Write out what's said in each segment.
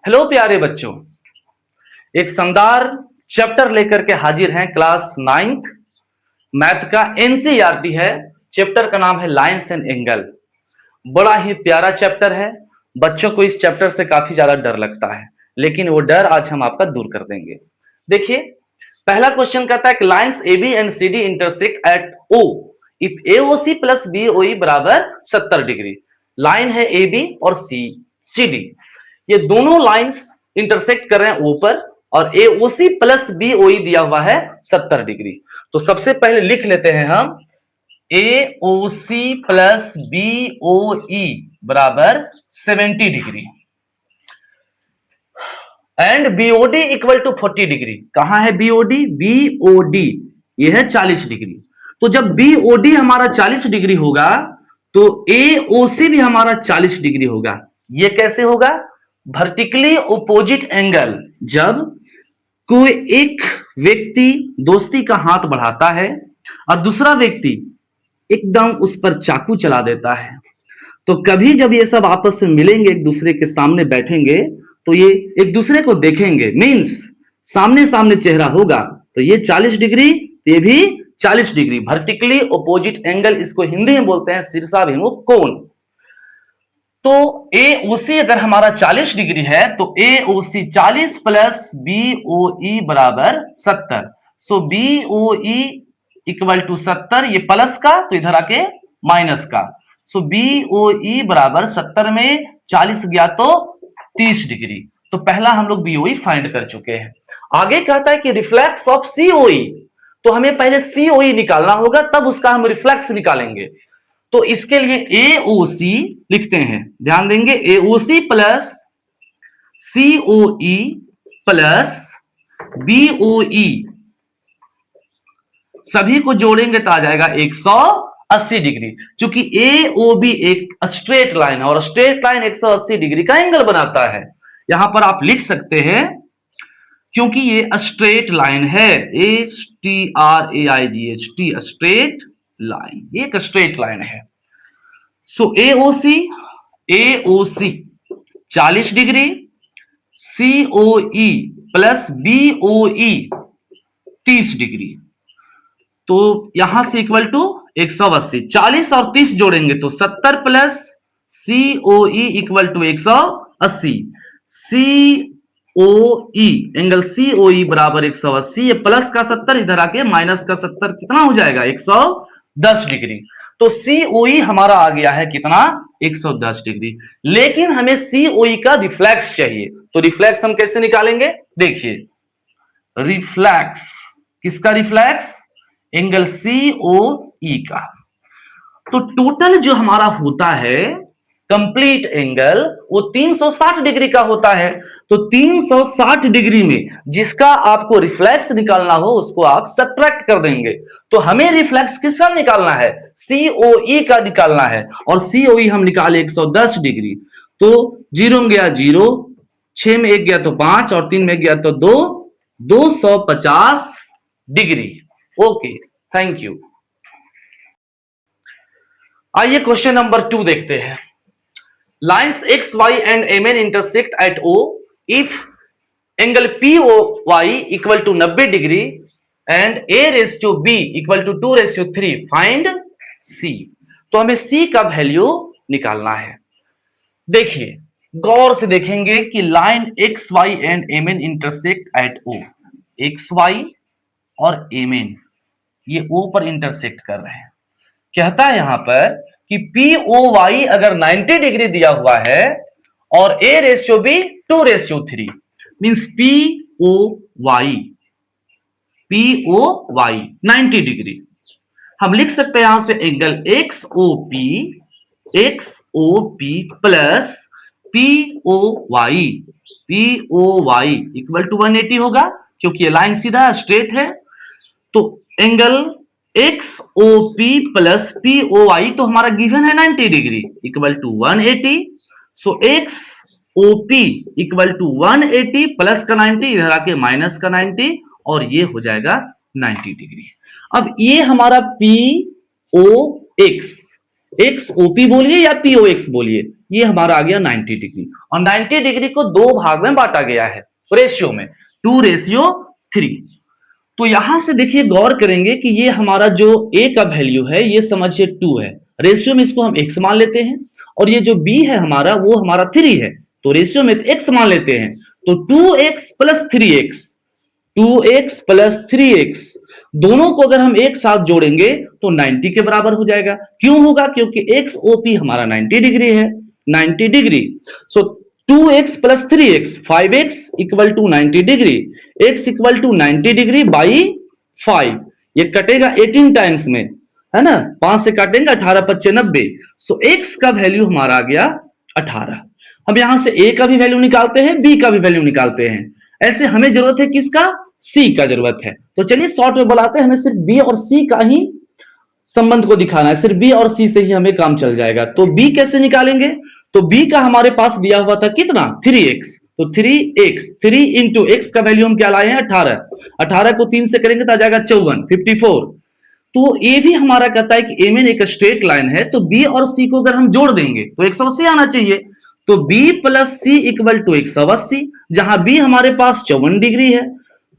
Hello प्यारे बच्चों, एक शानदार चैप्टर लेकर के हाजिर हैं। क्लास नाइन्थ मैथ का एनसीईआरटी है। चैप्टर का नाम है लाइन्स एंड एंगल। बड़ा ही प्यारा चैप्टर है। बच्चों को इस चैप्टर से काफी ज्यादा डर लगता है, लेकिन वो डर आज हम आपका दूर कर देंगे। देखिए, पहला क्वेश्चन कहता है कि lines A B and C D intersect at O if AOC plus BOE बराबर 70 डिग्री। लाइन है ए बी और सी डी, ये दोनों लाइंस इंटरसेक्ट कर रहे हैं ओ पर, और एओसी प्लस बीओई दिया हुआ है 70 डिग्री। तो सबसे पहले लिख लेते हैं हम एओसी प्लस बीओई बराबर 70 degree and BOD equal to 40 degree. कहां है बीओडी? बीओडी ये है 40 डिग्री। तो जब बीओडी हमारा 40 डिग्री होगा तो एओसी भी हमारा 40 डिग्री होगा। ये कैसे होगा? Vertically opposite angle. जब कोई एक व्यक्ति दोस्ती का हाथ बढ़ाता है और दूसरा व्यक्ति एकदम उस पर चाकू चला देता है, तो कभी जब ये सब आपस में मिलेंगे, एक दूसरे के सामने बैठेंगे, तो ये एक दूसरे को देखेंगे, मींस सामने सामने चेहरा होगा। तो ये 40 डिग्री, ये भी 40 डिग्री, वर्टिकली ओपोजिट एंगल। इसको हिंदी में बोलते हैं शीर्षाभिमुख कोण। तो एओसी अगर हमारा 40 डिग्री है तो एओसी 40 प्लस बीओई बराबर 70। सो बीओई इक्वल टू 70, ये प्लस का तो इधर आके माइनस का। सो बीओई बराबर 70 में 40 गया तो 30 डिग्री। तो पहला हम लोग बीओई फाइंड कर चुके हैं। आगे कहता है कि रिफ्लेक्स ऑफ सीओई, तो हमें पहले सीओई निकालना होगा, तब उसका हम रिफ्लेक्स निकालेंगे। तो इसके लिए एओसी लिखते हैं, ध्यान देंगे, AOC plus COE plus BOE, सभी को जोड़ेंगे तो आ जाएगा 180 डिग्री। क्योंकि एओबी एक स्ट्रेट लाइन है और स्ट्रेट लाइन 180 डिग्री का एंगल बनाता है। यहां पर आप लिख सकते हैं, क्योंकि ये स्ट्रेट लाइन है, STRAIGHT, स्ट्रेट लाइन, ये एक स्ट्रेट लाइन है। So AOC 40 degree, COE plus BOE 30 degree, तो यहां से इक्वल टू 180। 40 और 30 जोड़ेंगे तो 70 plus COE equal to 180। COE angle COE बराबर 180, ये प्लस का 70 इधर आके माइनस का 70, कितना हो जाएगा? 110 डिग्री। तो सीओई हमारा आ गया है कितना? 110 डिग्री। लेकिन हमें सीओई का रिफ्लेक्स चाहिए, तो रिफ्लेक्स हम कैसे निकालेंगे? देखिए, रिफ्लेक्स, किसका रिफ्लेक्स? एंगल सीओई का। तो टोटल जो हमारा होता है कंप्लीट एंगल, वो 360 डिग्री का होता है। तो 360 डिग्री में जिसका आपको रिफ्लेक्स निकालना हो उसको आप सब्ट्रैक्ट कर देंगे। तो हमें रिफ्लेक्स किसका निकालना है? सीओई का निकालना है। और सीओई हम निकाले 110 डिग्री, तो 0 में गया 0, 6 में 1 गया तो 5, और 3 में गया तो 2, 250 डिग्री। Okay, thank you. आइए क्वेश्चन नंबर 2 देखते हैं। Lines X Y and M N intersect at O if angle P O Y equal to 90 degree and A ratio B equal to 2:3। Find C. तो हमें सी का value निकालना है। देखिए, गौर से देखेंगे कि line X Y and M N intersect at O, X Y और एम एन ये ओ पर इंटरसेक्ट कर रहे हैं। कहता है यहां पर कि पी ओ वाई अगर 90 डिग्री दिया हुआ है और A ratio B 2:3, means P O Y 90 degree. हम लिख सकते हैं यहां से angle X O P plus P O Y equal to 180 होगा, क्योंकि ये लाइन सीधा स्ट्रेट है। तो angle X O P plus P O Y तो हमारा गिवन है 90 degree equal to 180। So X O P equal to 180 plus का 90 इधर आके माइनस का 90, और ये हो जाएगा 90 डिग्री। अब ये हमारा P O X, X O P बोलिए या पी ओ एक्स बोलिए, ये हमारा आ गया 90 डिग्री, और 90 डिग्री को दो भाग में बांटा गया है रेशियो में, 2:3। तो यहां से देखिए गौर करेंगे कि ये हमारा जो a का वैल्यू है ये समझिए 2 है, रेशियो में इसको हम x मान लेते हैं, और ये जो b है हमारा वो हमारा 3 है, तो रेशियो में x मान लेते हैं, तो 2x plus 3x, 2x plus 3x दोनों को अगर हम एक साथ जोड़ेंगे तो 90 के बराबर हो जाएगा। क्यों होगा? क्योंकि XOP हमारा 90 डिग्री है, 90 degree. So 2x plus 3x 5x equal to 90 डिग्री, x equal to 90 degree by 5, ये कटेगा 18 टाइम्स में, है ना, 5 से काटेंगे 18 पच्चे 90, सो x का वैल्यू हमारा आ गया 18। हम यहां से a का भी वैल्यू निकालते हैं, b का भी वैल्यू निकालते हैं, ऐसे हमें जरूरत है किसका? c का जरूरत है। तो चलिए शॉर्ट में बुलाते हैं, हमें सिर्फ b और c का ही संबंध को दिखाना है, सिर्फ b और c से ही हमें काम चल जाएगा। तो b कैसे निकालेंगे? तो b का हमारे पास दिया हुआ था कितना? 3x, तो 3x, 3 इंटू एक्स का वैल्यू हम क्या लाए हैं? 18, 18 को 3 से करेंगे तो आ जाएगा 54, 54। तो ये भी हमारा कहता है कि ए में एक स्ट्रेट लाइन है, तो b और c को अगर हम जोड़ देंगे तो 180 आना चाहिए, तो b plus c equal to 180, जहां b हमारे पास 54 डिग्री है,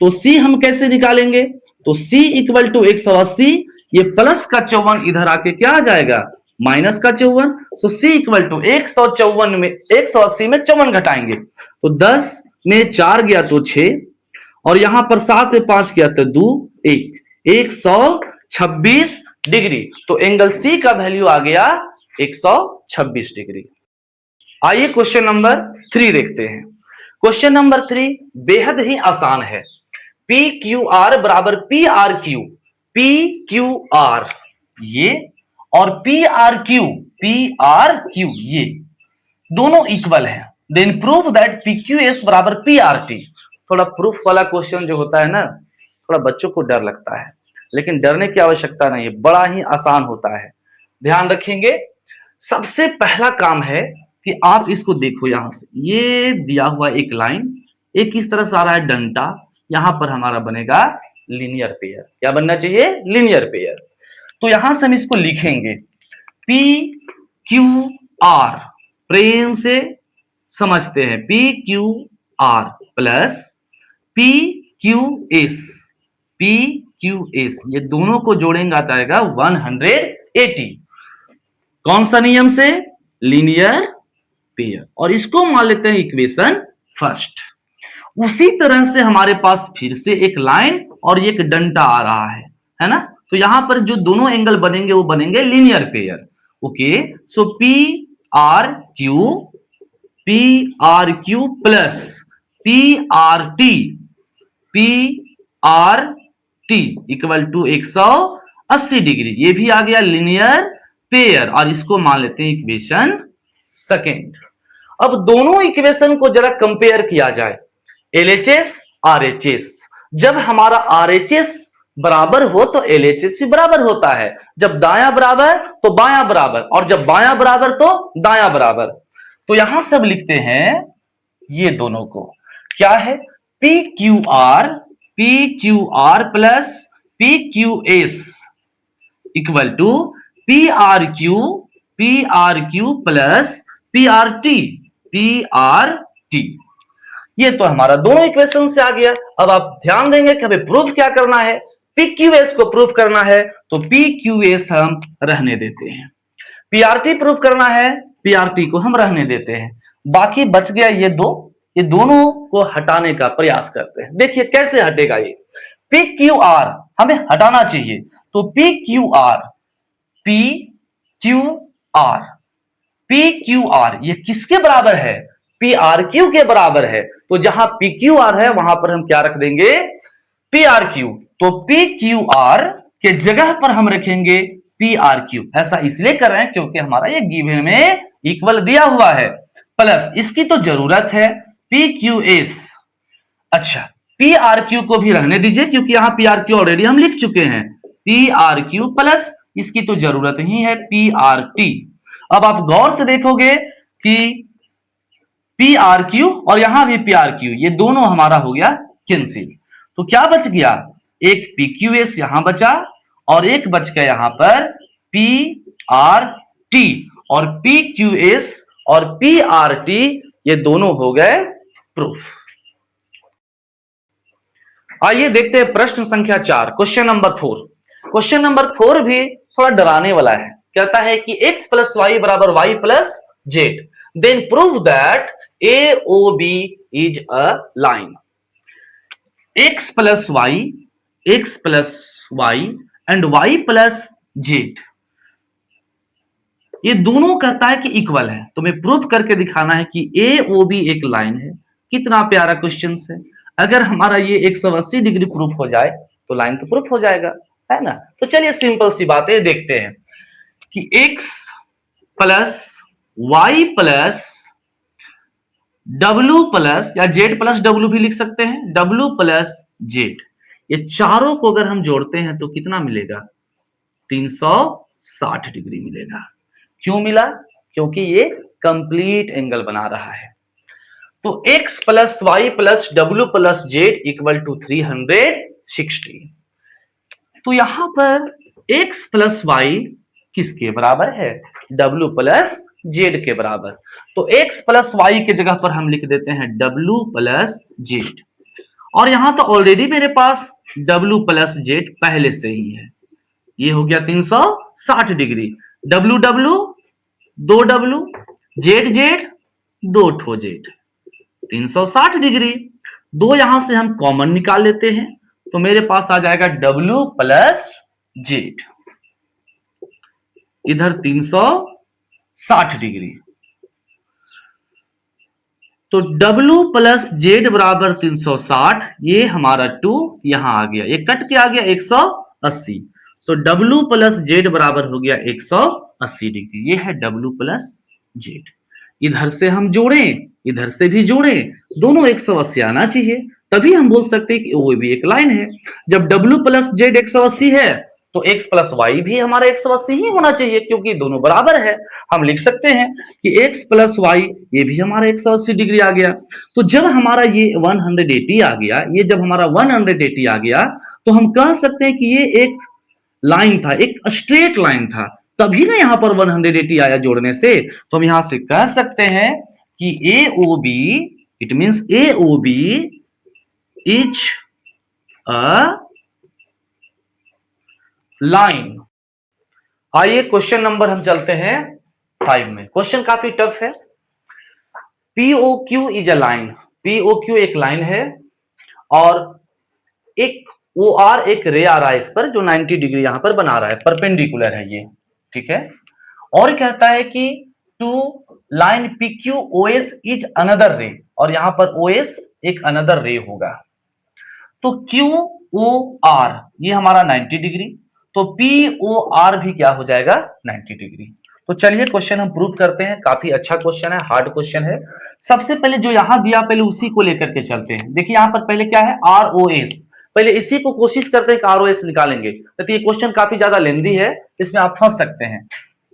तो c हम कैसे निकालेंगे? तो c इक्वल टू 180, ये प्लस का 54 इधर आके क्या आ जाएगा? माइनस का 54, सो c इक्वल टू 154 में 180 में 54 घटाएंगे, तो 10 में 4 गया तो 6, और यहां पर 7 में 5 गया तो 2, 1, 126 डिग्री। तो एंगल सी का वैल्यू आ गया 126 डिग्री। आइए क्वेश्चन नंबर 3 देखते हैं। क्वेश्चन नंबर 3 बेहद ही आसान है। पी क्यू आर बराबर P R Q, P Q R ये और पी आर क्यू ये दोनों इक्वल है, then prove that P Q S बराबर पी आर टी। थोड़ा प्रूफ वाला क्वेश्चन जो होता है ना, थोड़ा बच्चों को डर लगता है, लेकिन डरने की आवश्यकता नहीं है, बड़ा ही आसान होता है। ध्यान रखेंगे, सबसे पहला काम है कि आप इसको देखो, यहां से ये दिया हुआ एक लाइन, एक इस तरह से आ रहा है डंटा, यहां पर हमारा बनेगा लीनियर पेयर। क्या बनना चाहिए? Linear pair. तो यहां से हम इसको लिखेंगे P Q R, प्रेम से समझते हैं, P Q R plus P Q S, P Q S ये दोनों को जोड़ेंगे आता है 180। कौन सा नियम से? लीनियर पेयर, और इसको मान लेते हैं इक्वेशन फर्स्ट। उसी तरह से हमारे पास फिर से एक लाइन और एक डंटा आ रहा है ना, तो यहां पर जो दोनों एंगल बनेंगे वो बनेंगे linear pair. Okay, so P R Q plus P R T equal to 180 degree, ये भी आ गया लीनियर पेयर, और इसको मान लेते हैं इक्वेशन सेकेंड। अब दोनों इक्वेशन को जरा कंपेयर किया जाए, LHS RHS, जब हमारा RHS बराबर हो तो LHS भी बराबर होता है, जब दायां बराबर तो बायां बराबर, और जब बायां बराबर तो दायां बराबर। तो यहां सब लिखते हैं ये दोनों को, क्या है? PQR plus PQS equal to PRQ plus PRT। ये तो हमारा दोनों इक्वेशन से आ गया। अब आप ध्यान देंगे कि हमें प्रूफ क्या करना है? PQS को प्रूफ करना है, तो PQS हम रहने देते हैं, PRT प्रूफ करना है, PRT को हम रहने देते हैं, बाकी बच गया ये दो, ये दोनों को हटाने का प्रयास करते हैं। देखिए कैसे हटेगा ये। PQR हमें हटाना चाहिए, तो PQR ये किसके बराबर है? PRQ के बराबर है। तो जहां PQR है वहां पर हम क्या रख देंगे? PRQ। तो PQR के जगह पर हम रखेंगे PRQ। ऐसा इसलिए कर रहे हैं क्योंकि हमारा ये गिवन में इक्वल दिया हुआ है, प्लस इसकी तो जरूरत है PQS। अच्छा, PRQ को भी रहने दीजिए क्योंकि यहां PRQ ऑलरेडी हम लिख चुके हैं, PRQ प्लस इसकी तो जरूरत ही है PRT। अब आप गौर से देखोगे कि PRQ और यहां भी PRQ, ये दोनों हमारा हो गया कैंसिल। तो क्या बच गया? एक PQS यहां बचा और एक बच गया यहां पर PRT, और PQS और PRT ये दोनों हो गए प्रूफ। आइए देखते हैं प्रश्न संख्या 4, क्वेश्चन नंबर 4। क्वेश्चन नंबर 4 भी थोड़ा डराने वाला है। कहता है कि x प्लस वाई बराबर Y plus Z, then prove that AOB is a line. x plus Y and y plus Z, ये दोनों कहता है कि इक्वल है। तुम्हें प्रूफ करके दिखाना है कि AOB एक लाइन है। कितना प्यारा क्वेश्चन है। अगर हमारा ये 180 डिग्री प्रूफ हो जाए तो लाइन तो प्रूफ हो जाएगा, है ना। तो चलिए सिंपल सी बातें देखते हैं कि x plus Y plus W plus या Z प्लस W भी लिख सकते हैं, W प्लस Z, ये चारों को अगर हम जोड़ते हैं तो कितना मिलेगा? 360 डिग्री मिलेगा। क्यों मिला? क्योंकि ये कंप्लीट एंगल बना रहा है। तो x plus Y plus W plus Z equal to 360। तो यहां पर x प्लस वाई किसके बराबर है? W प्लस जेड के बराबर। तो x प्लस वाई के जगह पर हम लिख देते हैं W प्लस जेड, और यहां तो ऑलरेडी मेरे पास W प्लस जेड पहले से ही है। ये हो गया 360 degree. W W, 2 W, Z Z, 2 ठो जेड, 360 डिग्री। 2 यहां से हम कॉमन निकाल लेते हैं तो मेरे पास आ जाएगा W प्लस जेड, इधर 360 डिग्री। तो W प्लस जेड बराबर 360, ये हमारा 2 यहां आ गया, ये कट के आ गया 180। तो W प्लस जेड बराबर हो गया 180 डिग्री। ये है W प्लस जेड। इधर से हम जोड़ें, इधर से भी जोड़ें, दोनों 180 आना चाहिए, तभी हम बोल सकते हैं कि वो भी एक लाइन है। जब W प्लस जेड 180 है तो x प्लस वाई भी हमारा 180 ही होना चाहिए, क्योंकि दोनों बराबर है। हम लिख सकते हैं कि x प्लस वाई ये भी हमारा 180 डिग्री आ गया। तो जब हमारा ये 180 आ गया, ये जब हमारा 180 आ गया तो हम कह सकते हैं कि ये एक लाइन था, एक स्ट्रेट लाइन था, तभी ना यहां पर 180 आया जोड़ने से। तो हम यहां से कह सकते हैं कि AOB, it means AOB is a line. आइए क्वेश्चन नंबर हम चलते हैं 5 में। क्वेश्चन काफी टफ है। POQ is a line. POQ एक लाइन है और एक OR एक रे आ रहा है इस पर, जो 90 डिग्री यहां पर बना रहा है, परपेंडिकुलर है ये, ठीक है। और कहता है कि two line PQOS is another ray, और यहां पर OS एक अनदर रे होगा। तो QOR ये हमारा 90 डिग्री, तो POR भी क्या हो जाएगा? 90 डिग्री। तो चलिए क्वेश्चन हम प्रूव करते हैं। काफी अच्छा क्वेश्चन है, हार्ड क्वेश्चन है। सबसे पहले जो यहां दिया पहले उसी को लेकर के चलते हैं। देखिए यहां पर पहले क्या है? ROS। पहले इसी को कोशिश करते हैं कि ROS निकालेंगे, तो ये क्वेश्चन काफी ज्यादा लेंदी है, इसमें आप फंस सकते हैं।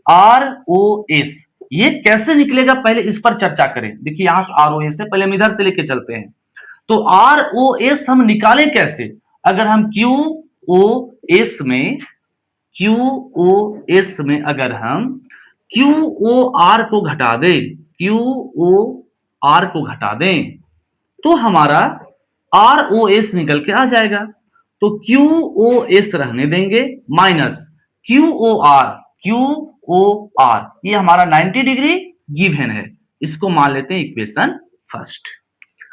ROS ये कैसे निकलेगा, पहले इस पर चर्चा करें। देखिए यहां से ROS है, पहले हम इधर से लेके चलते हैं। तो ROS हम निकालें कैसे? अगर हम QOS में अगर हम QOR को घटा दें, QOR को घटा दें तो हमारा ROS निकल के आ जाएगा। तो QOS रहने देंगे माइनस QOR ये हमारा 90 डिग्री गिवन है, इसको मान लेते हैं इक्वेशन फर्स्ट।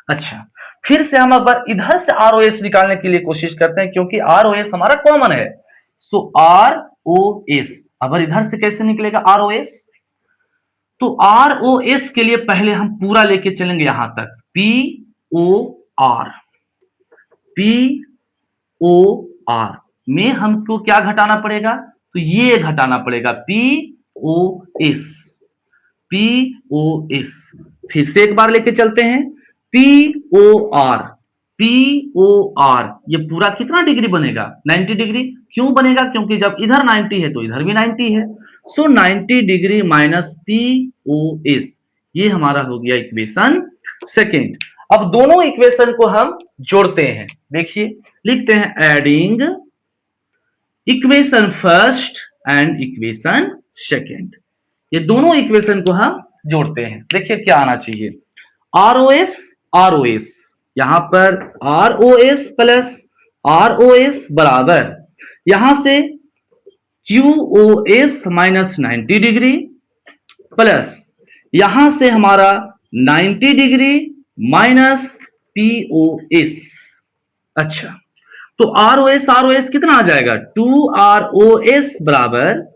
अच्छा, फिर से हम अब इधर से ROS निकालने के लिए कोशिश करते हैं, क्योंकि ROS हमारा कॉमन है। सो ROS अब इधर से कैसे निकलेगा ROS? तो ROS के लिए पहले हम पूरा लेके चलेंगे यहां तक, POR में हमको क्या घटाना पड़ेगा? तो ये घटाना पड़ेगा POS। फिर से एक बार लेके चलते हैं, POR ये पूरा कितना डिग्री बनेगा? 90 डिग्री। क्यों बनेगा? क्योंकि जब इधर 90 है तो इधर भी 90 है। सो 90 डिग्री माइनस POS, ये हमारा हो गया इक्वेशन सेकेंड। अब दोनों इक्वेशन को हम जोड़ते हैं। देखिए लिखते हैं adding equation first and equation second. ये दोनों इक्वेशन को हम जोड़ते हैं। देखिए क्या आना चाहिए, ROS ROS, यहां पर ROS प्लस ROS बराबर यहां से QOS माइनस 90 डिग्री प्लस यहां से हमारा 90 डिग्री माइनस POS। अच्छा, तो ROS कितना आ जाएगा, 2ROS बराबर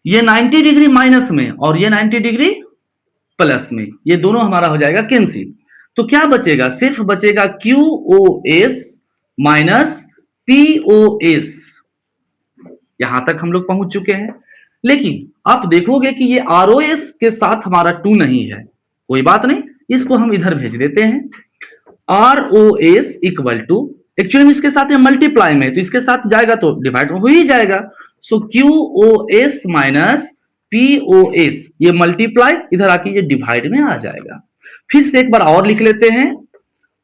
ये 90 डिग्री माइनस में और ये 90 डिग्री प्लस में, ये दोनों हमारा हो जाएगा कैंसिल। तो क्या बचेगा, सिर्फ बचेगा QOS माइनस POS। यहां तक हम लोग पहुंच चुके हैं, लेकिन आप देखोगे कि ये ROS के साथ हमारा 2 नहीं है, कोई बात नहीं, इसको हम इधर भेज देते हैं। ROS इक्वल टू, एक्चुअली में इसके साथ मल्टीप्लाई में, तो इसके साथ जाएगा तो डिवाइड हो ही जाएगा। सो QOS माइनस POS, ये मल्टीप्लाई इधर आके ये डिवाइड में आ जाएगा। फिर से एक बार और लिख लेते हैं,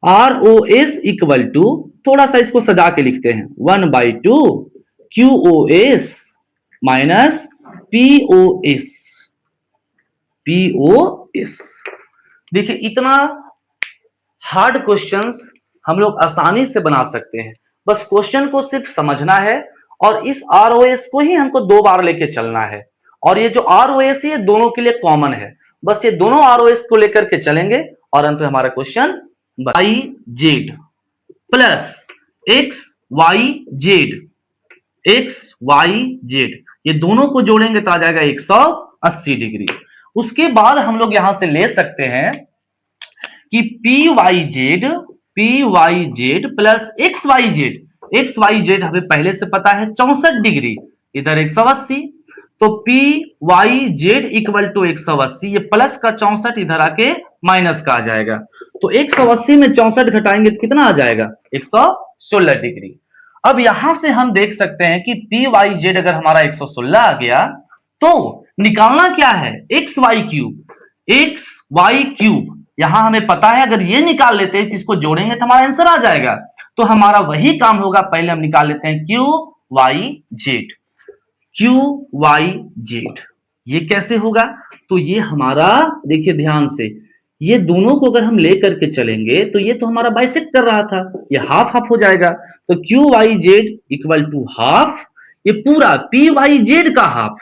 ROS इक्वल टू, थोड़ा सा इसको सजा के लिखते हैं, 1/2 QOS माइनस POS। देखिए इतना हार्ड क्वेश्चंस हम लोग आसानी से बना सकते हैं, बस क्वेश्चन को सिर्फ समझना है और इस ROS को ही हमको 2 बार लेके चलना है। और ये जो ROS है ये दोनों के लिए कॉमन है, बस ये दोनों ROS को लेकर के चलेंगे और अंत में हमारा क्वेश्चन YZ प्लस XYZ, ये दोनों को जोड़ेंगे तो आ जाएगा 180 डिग्री। उसके बाद हम लोग यहां से ले सकते हैं कि PYZ प्लस XYZ हमें पहले से पता है 64 डिग्री, इधर 180, तो PYZ इक्वल टू 180, ये प्लस का 64 इधर आके माइनस का आ जाएगा, तो 180 में 64 घटाएंगे तो कितना आ जाएगा, 116 डिग्री। अब यहां से हम देख सकते हैं कि PYZ अगर हमारा 116 आ गया तो निकालना क्या है, XY क्यूब, यहां हमें पता है अगर ये निकाल लेते हैं तो इसको जोड़ेंगे तो हमारा आंसर आ जाएगा। तो हमारा वही काम होगा, पहले हम निकाल लेते हैं QYZ। ये कैसे होगा, तो ये हमारा देखिए ध्यान से, ये दोनों को अगर हम लेकर के चलेंगे तो ये तो हमारा बाइसेक्ट कर रहा था, ये हाफ हाफ हो जाएगा, तो QYZ इक्वल टू हाफ, ये पूरा PYZ का हाफ,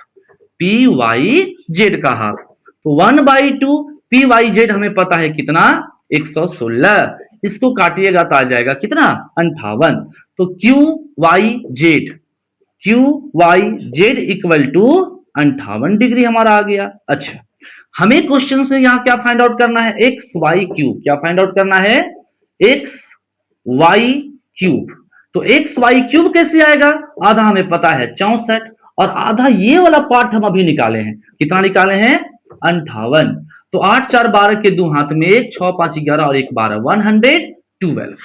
तो 1/2 PYZ हमें पता है कितना, 116, इसको काटिएगा तो आ जाएगा कितना, 58, तो QYZ इक्वल टू 58 डिग्री हमारा आ गया। अच्छा, हमें क्वेश्चन में यहां क्या फाइंड आउट करना है, XY क्यूब, क्या फाइंड आउट करना है, XY क्यूब। तो XY क्यूब कैसे आएगा, आधा हमें पता है 64 और आधा ये वाला पार्ट हम अभी निकाले हैं, कितना निकाले हैं, 58, तो 8 4 12 के 2 हाथ में 1, 6 5 11 और 1 12, 112।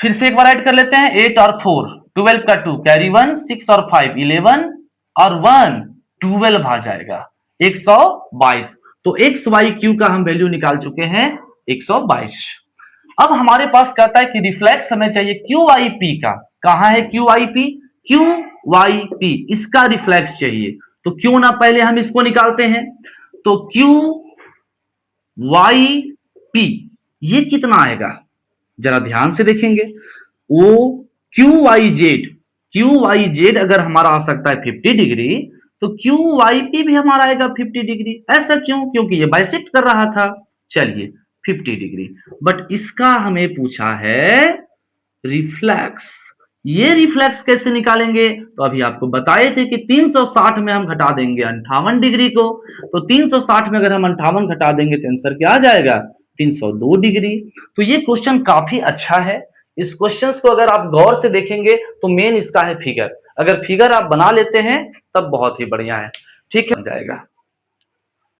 फिर से एक बार ऐड कर लेते हैं, 8 और 4, 12 का 2 कैरी 1, 6 और 5 11 और 1 12 आ जाएगा 122। तो XY क्यू का हम वैल्यू निकाल चुके हैं 122। अब हमारे पास कहता है कि रिफ्लेक्स हमें चाहिए QYP का, कहां है QYP, इसका रिफ्लेक्स चाहिए, तो क्यों ना पहले हम इसको निकालते हैं। तो QYP ये कितना आएगा, जरा ध्यान से देखेंगे, वो QYZ अगर हमारा आ सकता है 50 डिग्री, तो QYP भी हमारा आएगा 50 डिग्री। ऐसा क्यों, क्योंकि ये बाइसेक्ट कर रहा था, चलिए 50 डिग्री। बट इसका हमें पूछा है रिफ्लेक्स, ये रिफ्लेक्स कैसे निकालेंगे, तो अभी आपको बताए थे कि 360 में हम घटा देंगे 58 डिग्री को, तो 360 में अगर हम 58 घटा देंगे तो आंसर क्या आ जाएगा, 302 डिग्री। तो ये क्वेश्चन काफी अच्छा है, इस क्वेश्चन को अगर आप गौर से देखेंगे तो मेन इसका है फिगर, अगर फिगर आप बना लेते हैं तब बहुत ही बढ़िया है, ठीक है जाएगा।